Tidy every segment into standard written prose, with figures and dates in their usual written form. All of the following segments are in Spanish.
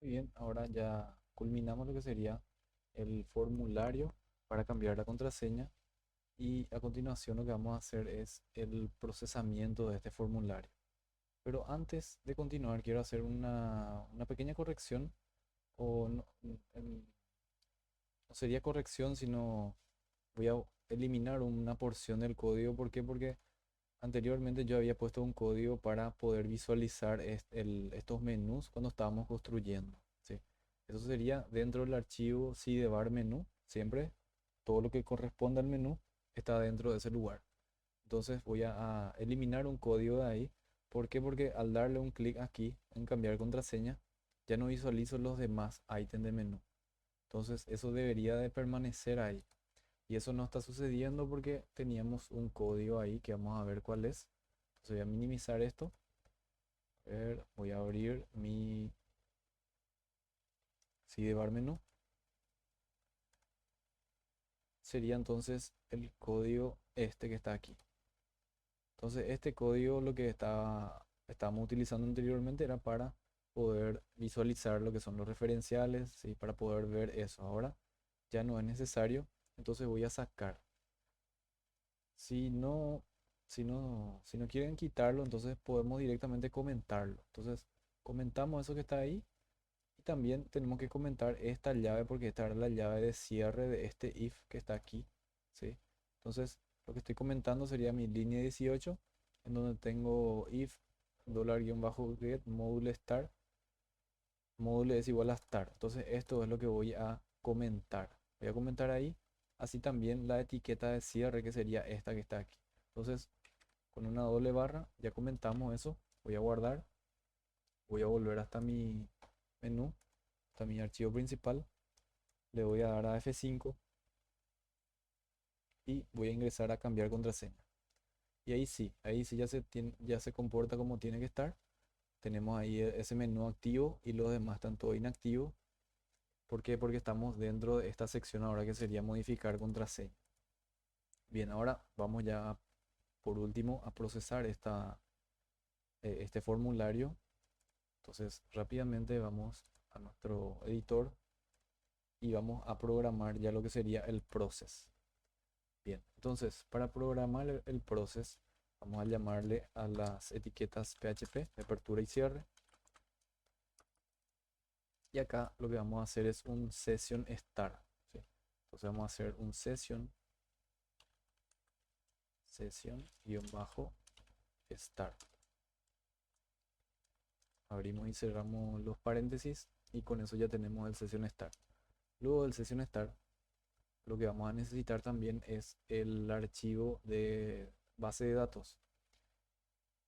Muy bien, ahora ya culminamos lo que sería el formulario para cambiar la contraseña y a continuación lo que vamos a hacer es el procesamiento de este formulario. Pero antes de continuar quiero hacer una pequeña corrección o no, no sería corrección, sino voy a eliminar una porción del código. ¿Por qué? Porque anteriormente yo había puesto un código para poder visualizar estos menús cuando estábamos construyendo. ¿Sí? Eso sería dentro del archivo sidebar menú. Siempre todo lo que corresponde al menú está dentro de ese lugar. Entonces voy a eliminar un código de ahí. ¿Por qué? Porque al darle un clic aquí en cambiar contraseña, ya no visualizo los demás ítems de menú. Entonces eso debería de permanecer ahí. Y eso no está sucediendo porque teníamos un código ahí que vamos a ver cuál es. Entonces voy a minimizar esto. A ver, voy a abrir mi sidebar menú. Sería entonces el código este que está aquí. Entonces este código lo que estábamos utilizando anteriormente era para poder visualizar lo que son los referenciales, ¿sí? Para poder ver eso. Ahora ya no es necesario. Entonces voy a sacar. Si no, si no quieren quitarlo, entonces podemos directamente comentarlo. Entonces, comentamos eso que está ahí y también tenemos que comentar esta llave porque esta era la llave de cierre de este if que está aquí, ¿sí? Entonces, lo que estoy comentando sería mi línea 18 en donde tengo if $get módulo star, módulo es igual a star. Entonces, esto es lo que voy a comentar. Voy a comentar ahí, así también la etiqueta de cierre que sería esta que está aquí. Entonces, con una doble barra, ya comentamos eso. Voy a guardar, voy a volver hasta mi menú, hasta mi archivo principal. Le voy a dar a F5 y voy a ingresar a cambiar contraseña. Y ahí sí ya se comporta como tiene que estar. Tenemos ahí ese menú activo y los demás están todo inactivos. ¿Por qué? Porque estamos dentro de esta sección ahora que sería modificar contraseña. Bien, ahora vamos ya por último a procesar este formulario. Entonces rápidamente vamos a nuestro editor y vamos a programar ya lo que sería el process. Bien, entonces para programar el process vamos a llamarle a las etiquetas PHP de apertura y cierre. Y acá lo que vamos a hacer es un session start, ¿sí? Entonces vamos a hacer un session-start. Abrimos y cerramos los paréntesis y con eso ya tenemos el session start. Luego del session start lo que vamos a necesitar también es el archivo de base de datos.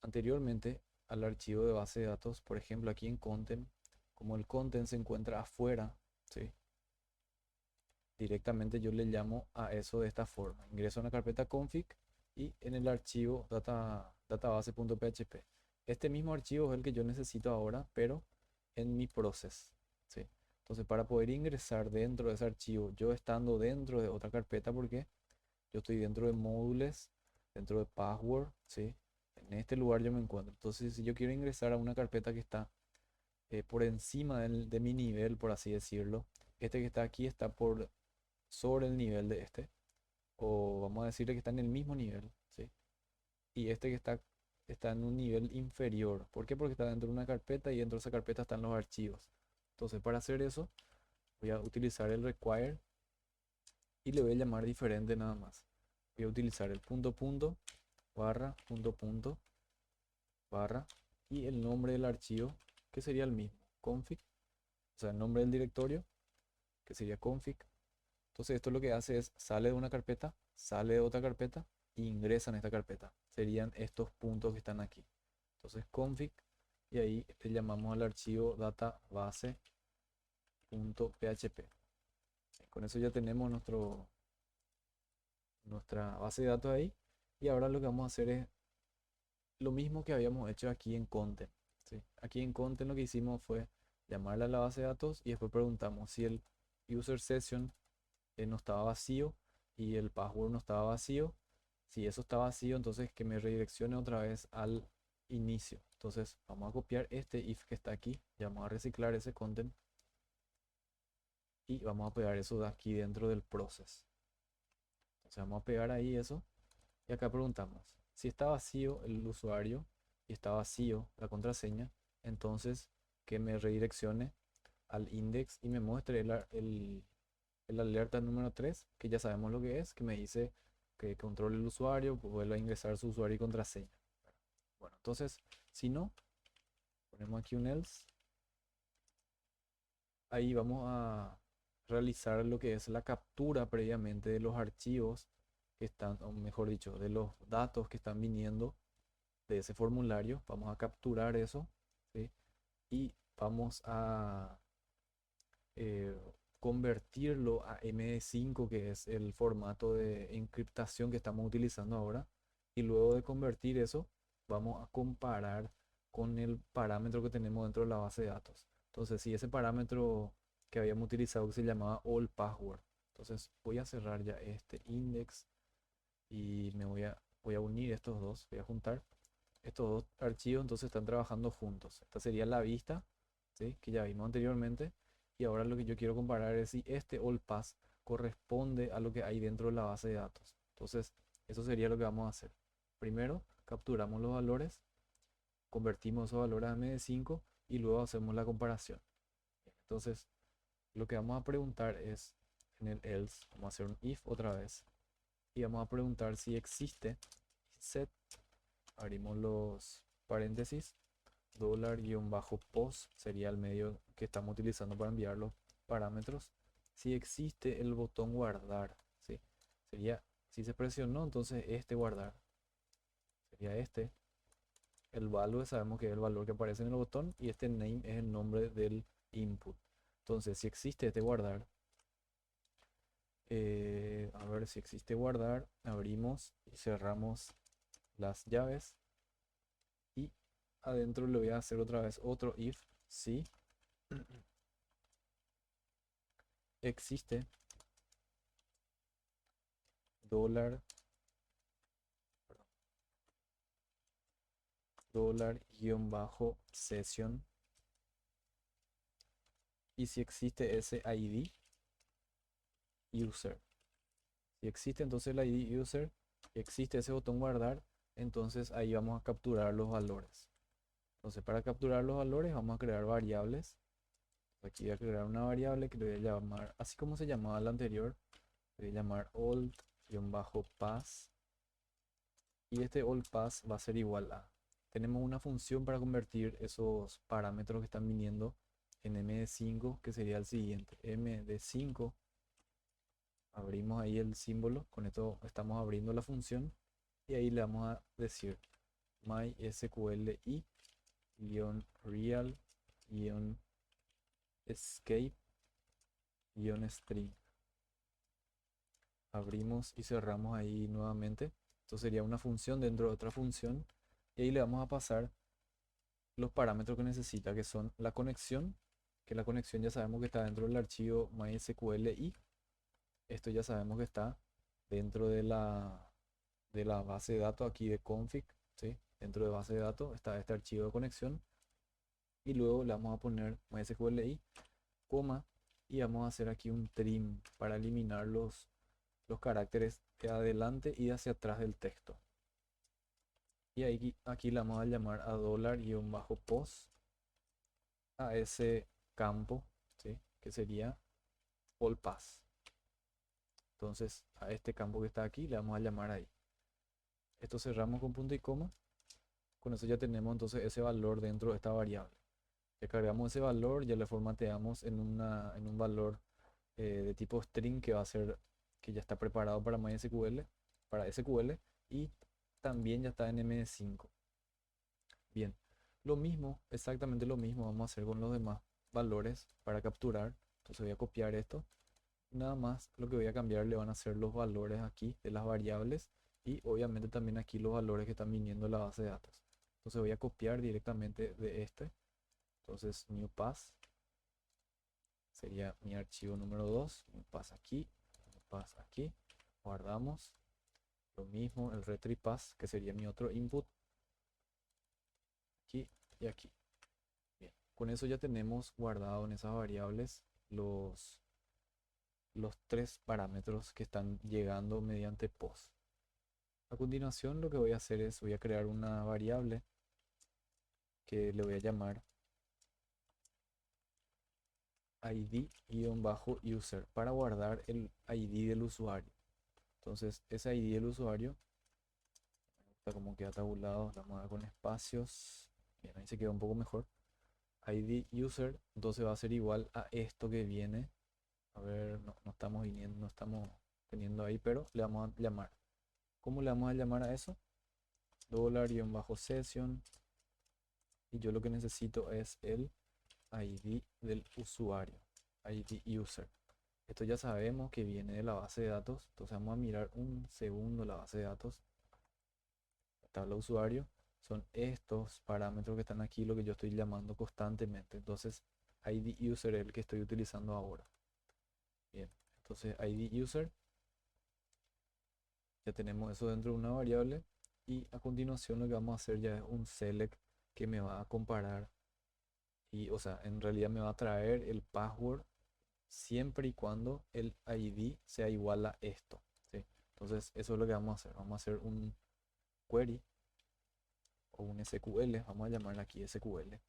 Anteriormente al archivo de base de datos, por ejemplo aquí en content, como el content se encuentra afuera, ¿sí? Directamente yo le llamo a eso de esta forma. Ingreso a una carpeta config y en el archivo database.php. Este mismo archivo es el que yo necesito ahora, pero en mi process, ¿sí? Entonces para poder ingresar dentro de ese archivo, yo estando dentro de otra carpeta, porque yo estoy dentro de módulos, dentro de password, ¿sí? En este lugar yo me encuentro. Entonces, si yo quiero ingresar a una carpeta que está por encima de mi nivel, por así decirlo, este que está aquí está por sobre el nivel de este, o vamos a decirle que está en el mismo nivel, ¿sí? Y este que está en un nivel inferior. ¿Por qué? Porque está dentro de una carpeta y dentro de esa carpeta están los archivos. Entonces, para hacer eso, voy a utilizar el require y le voy a llamar diferente nada más. Voy a utilizar el punto punto barra punto punto barra y el nombre del archivo que sería el mismo, config, o sea, el nombre del directorio que sería config. Entonces esto lo que hace es sale de una carpeta, sale de otra carpeta e ingresa en esta carpeta. Serían estos puntos que están aquí. Entonces config y ahí le llamamos al archivo database.php. Con eso ya tenemos nuestra base de datos ahí. Y ahora lo que vamos a hacer es lo mismo que habíamos hecho aquí en Content, ¿sí? Aquí en Content lo que hicimos fue llamarle a la base de datos y después preguntamos si el user session no estaba vacío y el password no estaba vacío. Si eso está vacío, entonces que me redireccione otra vez al inicio. Entonces vamos a copiar este if que está aquí, ya vamos a reciclar ese content y vamos a pegar eso de aquí dentro del process. Entonces vamos a pegar ahí eso y acá preguntamos, si está vacío el usuario y está vacío la contraseña, entonces que me redireccione al index y me muestre el alerta número 3 que ya sabemos lo que es, que me dice que controle el usuario, pues vuelva a ingresar su usuario y contraseña. Bueno, entonces, si no, ponemos aquí un else. Ahí vamos a realizar lo que es la captura previamente de los archivos que están, o mejor dicho, de los datos que están viniendo de ese formulario. Vamos a capturar eso, ¿sí? Y vamos a eh, convertirlo a MD5, que es el formato de encriptación que estamos utilizando ahora. Y luego de convertir eso, vamos a comparar con el parámetro que tenemos dentro de la base de datos. Entonces, si ese parámetro que habíamos utilizado que se llamaba all password, entonces voy a cerrar ya este index y voy a unir estos dos, voy a juntar estos dos archivos, entonces están trabajando juntos. Esta sería la vista, ¿sí? Que ya vimos anteriormente. Y ahora lo que yo quiero comparar es si este all pass corresponde a lo que hay dentro de la base de datos. Entonces, eso sería lo que vamos a hacer. Primero, capturamos los valores, convertimos esos valores a MD5 y luego hacemos la comparación. Entonces, lo que vamos a preguntar es en el else, vamos a hacer un if otra vez y vamos a preguntar si existe set, abrimos los paréntesis, $post sería el medio que estamos utilizando para enviar los parámetros. Si existe el botón guardar, ¿sí? Sería, si se presionó, entonces este guardar. Sería este. El value sabemos que es el valor que aparece en el botón y este name es el nombre del input. Entonces, si existe este guardar, a ver si existe guardar, abrimos y cerramos las llaves y adentro le voy a hacer otra vez otro if, si existe dólar, perdón, dólar guión bajo session y si existe ese ID user. Si existe entonces el ID user, existe ese botón guardar, entonces ahí vamos a capturar los valores. Entonces para capturar los valores vamos a crear variables. Aquí voy a crear una variable que le voy a llamar, así como se llamaba la anterior, le voy a llamar old-pass y este old pass va a ser igual a. Tenemos una función para convertir esos parámetros que están viniendo en md5, que sería el siguiente, md5. Abrimos ahí el símbolo, con esto estamos abriendo la función y ahí le vamos a decir mysql-real-escape-string. Abrimos y cerramos ahí nuevamente. Esto sería una función dentro de otra función y ahí le vamos a pasar los parámetros que necesita, que son la conexión, que la conexión ya sabemos que está dentro del archivo mysqli. Esto ya sabemos que está dentro de la base de datos aquí de config, ¿sí? Dentro de base de datos está este archivo de conexión y luego le vamos a poner mysqli, coma, y vamos a hacer aquí un trim para eliminar los caracteres de adelante y hacia atrás del texto. Y aquí le vamos a llamar a $post a ese campo, ¿sí? Que sería all pass. Entonces a este campo que está aquí le vamos a llamar ahí. Esto cerramos con punto y coma. Con eso ya tenemos entonces ese valor dentro de esta variable. Ya cargamos ese valor, ya le formateamos en un valor de tipo string que va a ser, que ya está preparado para MySQL, para SQL y también ya está en MD5. Bien, lo mismo, exactamente lo mismo vamos a hacer con los demás valores para capturar. Entonces voy a copiar esto. Nada más lo que voy a cambiar le van a ser los valores aquí de las variables y obviamente también aquí los valores que están viniendo de la base de datos. Entonces voy a copiar directamente de este. Entonces new pass sería mi archivo número 2. New pass aquí, new pass aquí. Guardamos. Lo mismo el retripass que sería mi otro input. aquí y aquí. Bien, con eso ya tenemos guardado en esas variables los tres parámetros que están llegando mediante post. A continuación lo que voy a hacer es voy a crear una variable que le voy a llamar id-user para guardar el ID del usuario. Entonces ese ID del usuario, está como queda tabulado, la vamos a dar con espacios. Bien, ahí se queda un poco mejor. ID user, entonces va a ser igual a esto que viene. A ver, no estamos viniendo, no estamos teniendo ahí, pero le vamos a llamar. ¿Cómo le vamos a llamar a eso? $-session. Y yo lo que necesito es el ID del usuario. ID user. Esto ya sabemos que viene de la base de datos. Entonces vamos a mirar un segundo la base de datos. La tabla usuario. Son estos parámetros que están aquí lo que yo estoy llamando constantemente. Entonces ID user es el que estoy utilizando ahora. Bien, entonces ID user. Ya tenemos eso dentro de una variable. Y a continuación lo que vamos a hacer ya es un select que me va a comparar. Y, o sea, en realidad me va a traer el password siempre y cuando el ID sea igual a esto, ¿sí? Entonces eso es lo que vamos a hacer. Vamos a hacer un query o un SQL. Vamos a llamar aquí SQL.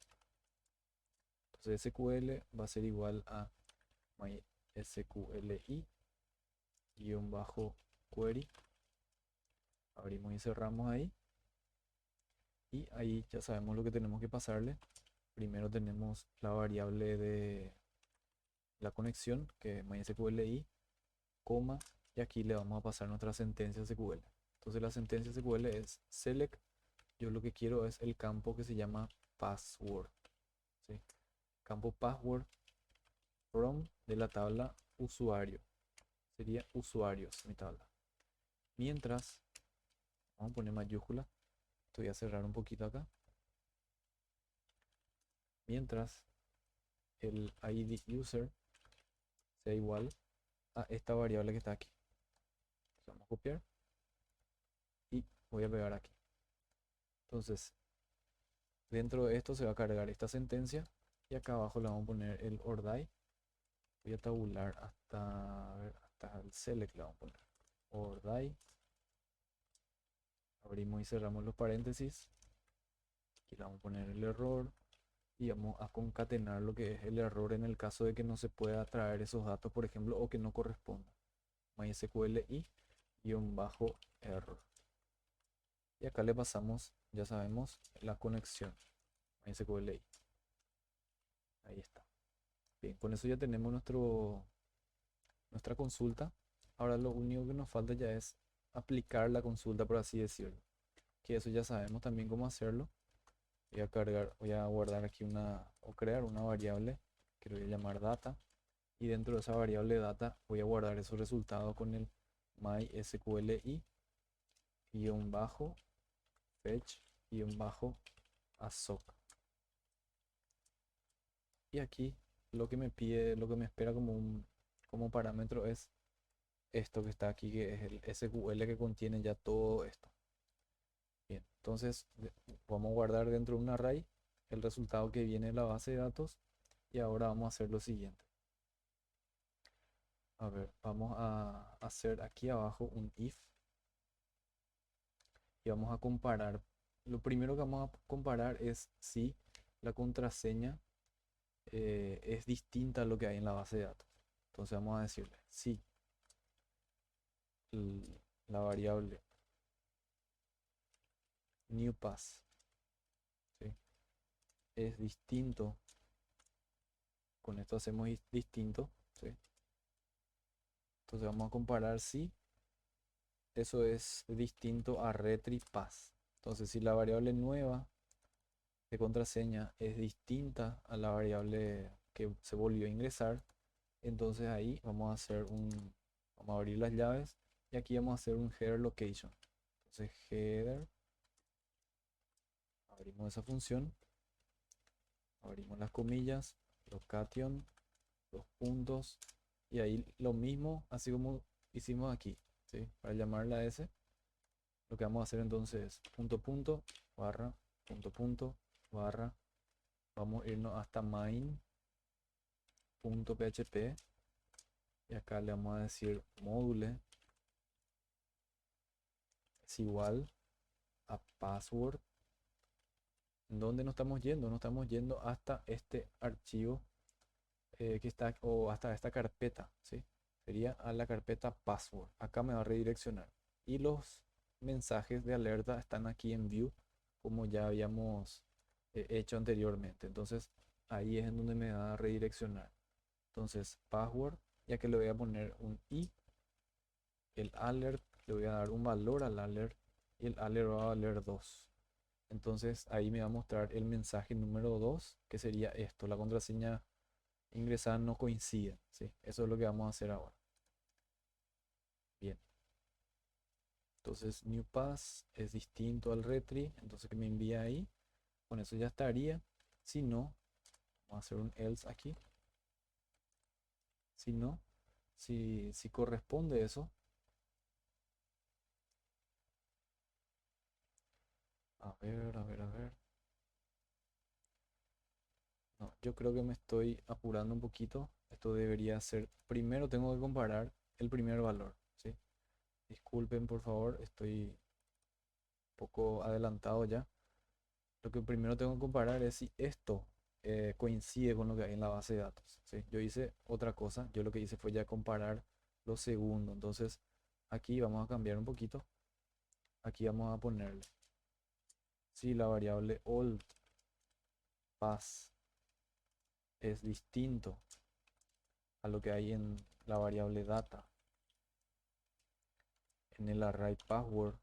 Entonces SQL va a ser igual a mysqli-query. Abrimos y cerramos ahí. Y ahí ya sabemos lo que tenemos que pasarle. Primero tenemos la variable de la conexión, que es mysqli, coma, y aquí le vamos a pasar nuestra sentencia SQL. Entonces la sentencia SQL es select. Yo lo que quiero es el campo que se llama password, ¿sí? Campo password from de la tabla usuario. Sería usuarios mi tabla. Mientras, vamos a poner mayúscula. Esto voy a cerrar un poquito acá. Mientras el ID user sea igual a esta variable que está aquí. Entonces vamos a copiar y voy a pegar aquí. Entonces, dentro de esto se va a cargar esta sentencia y acá abajo le vamos a poner el ORDAI. Voy a tabular hasta, a ver, hasta el select le vamos a poner ORDAI. Abrimos y cerramos los paréntesis. Aquí le vamos a poner el error y vamos a concatenar lo que es el error en el caso de que no se pueda traer esos datos, por ejemplo, o que no corresponda. MySQL i-error. Y acá le pasamos, ya sabemos, la conexión. MySQL i. Ahí está. Bien, con eso ya tenemos nuestra consulta. Ahora lo único que nos falta ya es aplicar la consulta, por así decirlo. Que eso ya sabemos también cómo hacerlo. Voy a guardar aquí o crear una variable que le voy a llamar data. Y dentro de esa variable data voy a guardar esos resultados con el mysqli-fetch-assoc. Y aquí lo que me pide, lo que me espera como parámetro es esto que está aquí, que es el SQL que contiene ya todo esto. Bien, entonces vamos a guardar dentro de un array el resultado que viene de la base de datos. Y ahora vamos a hacer lo siguiente. A ver, vamos a hacer aquí abajo un if. Y vamos a comparar. Lo primero que vamos a comparar es si la contraseña es distinta a lo que hay en la base de datos. Entonces vamos a decirle si la variable new pass, ¿sí?, es distinto. Con esto hacemos distinto, ¿sí? Entonces vamos a comparar si eso es distinto a retripass. Entonces si la variable nueva de contraseña es distinta a la variable que se volvió a ingresar, entonces ahí vamos a abrir las llaves y aquí vamos a hacer un header location. Entonces header, abrimos esa función, abrimos las comillas, location, los puntos, y ahí lo mismo, así como hicimos aquí, ¿sí? Para llamarla S, lo que vamos a hacer entonces es punto punto, barra, punto punto, barra, vamos a irnos hasta main.php y acá le vamos a decir module es igual a password. ¿Dónde nos estamos yendo? Nos estamos yendo hasta este archivo que está, o hasta esta carpeta, ¿sí? Sería a la carpeta password. Acá me va a redireccionar. Y los mensajes de alerta están aquí en view, como ya habíamos hecho anteriormente. Entonces, ahí es en donde me va a redireccionar. Entonces, password, ya que le voy a poner un i, el alert, le voy a dar un valor al alert y el alert va a valer 2. Entonces ahí me va a mostrar el mensaje número 2, que sería esto, la contraseña ingresada no coincide, ¿sí? Eso es lo que vamos a hacer ahora. Bien, entonces new pass es distinto al retry, entonces que me envía ahí, con eso ya estaría. Si no, vamos a hacer un else aquí. Si no, si corresponde eso, a ver. No, yo creo que me estoy apurando un poquito. Esto debería ser, primero tengo que comparar el primer valor, ¿sí? Disculpen, por favor, estoy un poco adelantado ya. Lo que primero tengo que comparar es si esto coincide con lo que hay en la base de datos, ¿sí? Yo hice otra cosa, yo lo que hice fue ya comparar los segundos. Entonces, aquí vamos a cambiar un poquito. Aquí vamos a ponerle si la variable old pass es distinto a lo que hay en la variable data en el array password.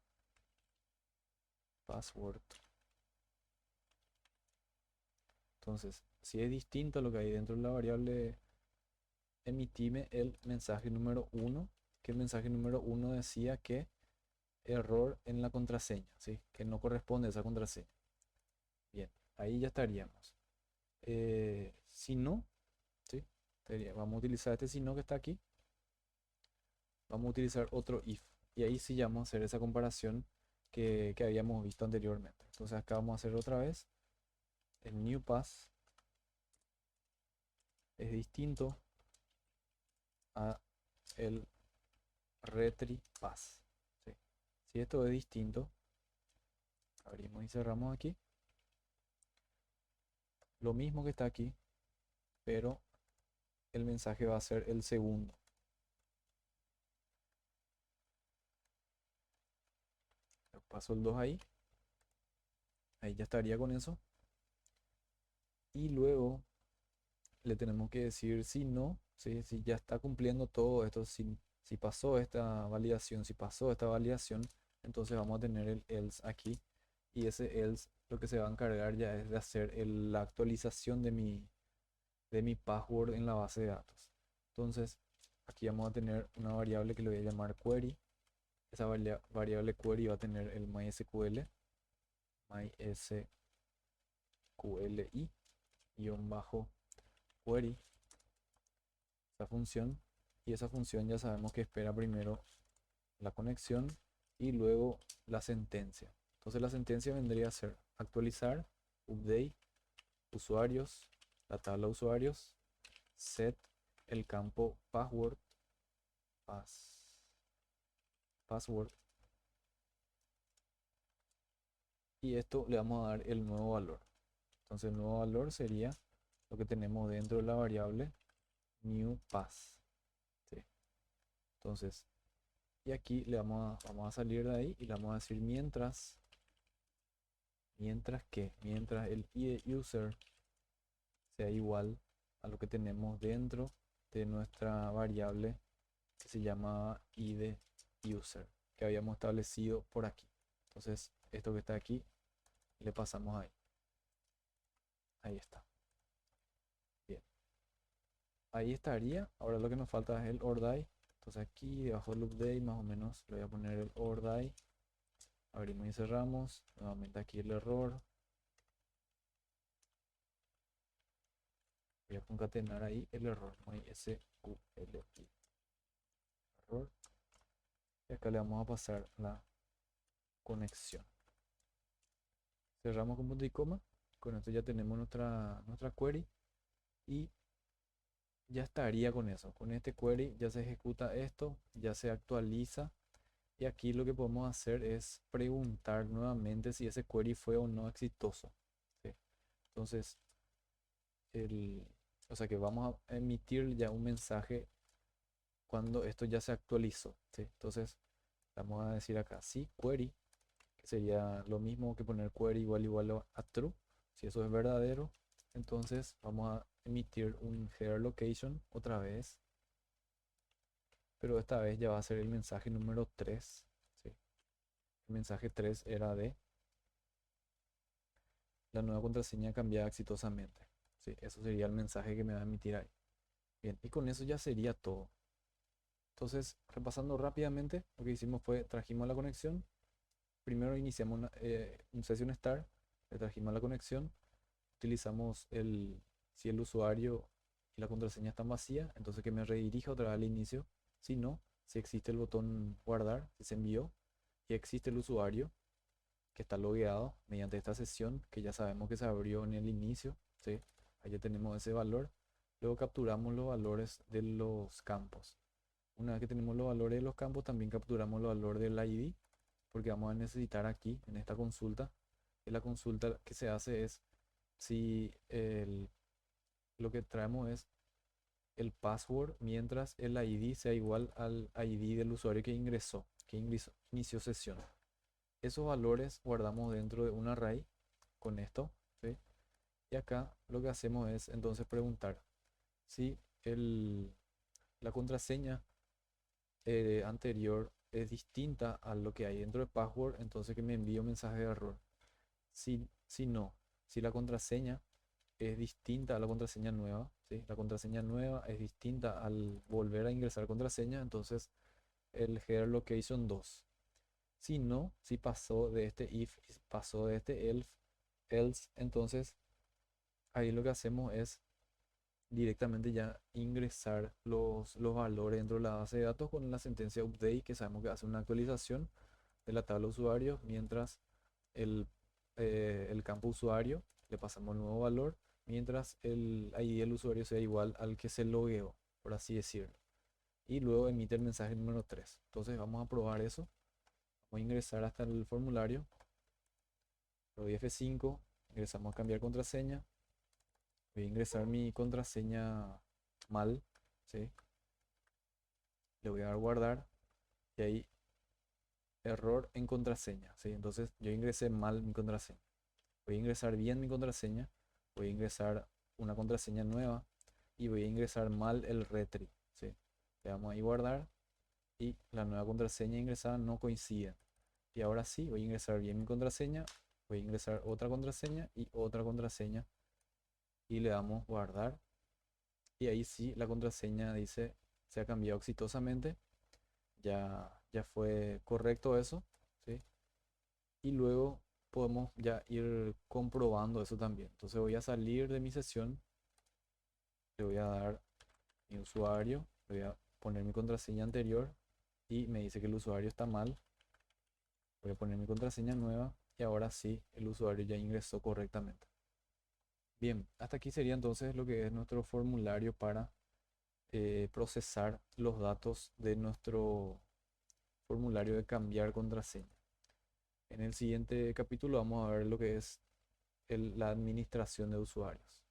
Entonces, si es distinto a lo que hay dentro de la variable, emitime el mensaje número 1, que el mensaje número 1 decía que error en la contraseña, ¿sí? Que no corresponde a esa contraseña. Bien, ahí ya estaríamos. Si no, ¿sí? Vamos a utilizar este si no que está aquí. Vamos a utilizar otro if. Y ahí sí ya vamos a hacer esa comparación que habíamos visto anteriormente. Entonces acá vamos a hacer otra vez. El new pass es distinto a el retry pass, ¿sí? Si esto es distinto, abrimos y cerramos aquí. Lo mismo que está aquí, pero el mensaje va a ser el segundo. Le paso el 2 ahí. Ahí ya estaría con eso. Y luego le tenemos que decir si no, ¿sí? Si ya está cumpliendo todo esto, si pasó esta validación, si pasó esta validación, entonces vamos a tener el else aquí. Y ese else lo que se va a encargar ya es de hacer la actualización de mi password en la base de datos. Entonces, aquí vamos a tener una variable que le voy a llamar query. Esa variable query va a tener el MySQL, MySQLi, guión bajo query, esa función. Y esa función ya sabemos que espera primero la conexión y luego la sentencia. Entonces la sentencia vendría a ser actualizar, update, usuarios, la tabla de usuarios, set el campo password, y esto le vamos a dar el nuevo valor. Entonces el nuevo valor sería lo que tenemos dentro de la variable new pass, ¿sí? Entonces, y aquí vamos a salir de ahí y le vamos a decir mientras el id user sea igual a lo que tenemos dentro de nuestra variable que se llama id user, que habíamos establecido por aquí. Entonces, esto que está aquí le pasamos ahí. Ahí está. Bien. Ahí estaría. Ahora lo que nos falta es el ORDI. Entonces aquí debajo del update más o menos le voy a poner el ORDI. Abrimos y cerramos. Nuevamente aquí el error. Voy a concatenar ahí el error. MySQLi. Error. Y acá le vamos a pasar la conexión. Cerramos con punto y coma. Con esto ya tenemos nuestra query y ya estaría con eso. Con este query ya se ejecuta esto, ya se actualiza. Y aquí lo que podemos hacer es preguntar nuevamente si ese query fue o no exitoso. ¿Sí? Entonces, o sea que vamos a emitir ya un mensaje cuando esto ya se actualizó. ¿Sí? Entonces, vamos a decir acá, sí, query, que sería lo mismo que poner query igual a true. Si eso es verdadero, entonces vamos a emitir un header location otra vez, pero esta vez ya va a ser el mensaje número 3. ¿Sí? El mensaje 3 era de la nueva contraseña cambiada exitosamente. Sí, eso sería el mensaje que me va a emitir ahí. Bien, y con eso ya sería todo. Entonces, repasando rápidamente, lo que hicimos fue trajimos la conexión. Primero iniciamos un session start, le trajimos la conexión, utilizamos si el usuario y la contraseña están vacías, entonces que me redirija otra vez al inicio. Si no, si existe el botón guardar, si se envió y existe el usuario que está logueado mediante esta sesión que ya sabemos que se abrió en el inicio, ¿sí? Ahí ya tenemos ese valor. Luego capturamos los valores de los campos. Una vez que tenemos los valores de los campos, también capturamos los valores del ID, porque vamos a necesitar aquí, en esta consulta, que la consulta que se hace es si lo que traemos es el password mientras el ID sea igual al ID del usuario que inició sesión. Esos valores guardamos dentro de un array con esto, ¿sí? Y acá lo que hacemos es entonces preguntar si la contraseña anterior es distinta a lo que hay dentro de password, entonces que me envíe un mensaje de error. Si no, si la contraseña es distinta a la contraseña nueva, ¿sí? La contraseña nueva es distinta al volver a ingresar contraseña, entonces el header location 2. Si no, si pasó de este if, pasó de este else, entonces ahí lo que hacemos es directamente ya ingresar los valores dentro de la base de datos con la sentencia update, que sabemos que hace una actualización de la tabla de usuarios, mientras el, el campo usuario le pasamos el nuevo valor, mientras el ID del usuario sea igual al que se logueó, por así decirlo. Y luego emite el mensaje número 3. Entonces vamos a probar eso. Vamos a ingresar hasta el formulario. Le doy F5, ingresamos a cambiar contraseña. Voy a ingresar mi contraseña mal, ¿sí? Le voy a dar guardar y ahí error en contraseña, ¿sí? Entonces yo ingresé mal mi contraseña. Voy a ingresar bien mi contraseña, voy a ingresar una contraseña nueva y voy a ingresar mal el retry, ¿sí? Le damos ahí guardar y la nueva contraseña ingresada no coincide. Y ahora sí, voy a ingresar bien mi contraseña, voy a ingresar otra contraseña y otra contraseña y le damos guardar. Y ahí sí, la contraseña dice se ha cambiado exitosamente, ya fue correcto eso, ¿sí? Y luego podemos ya ir comprobando eso también. Entonces voy a salir de mi sesión, le voy a dar mi usuario, le voy a poner mi contraseña anterior y me dice que el usuario está mal. Voy a poner mi contraseña nueva y ahora sí, el usuario ya ingresó correctamente. Bien, hasta aquí sería entonces lo que es nuestro formulario para procesar los datos de nuestro formulario de cambiar contraseña. En el siguiente capítulo vamos a ver lo que es la administración de usuarios.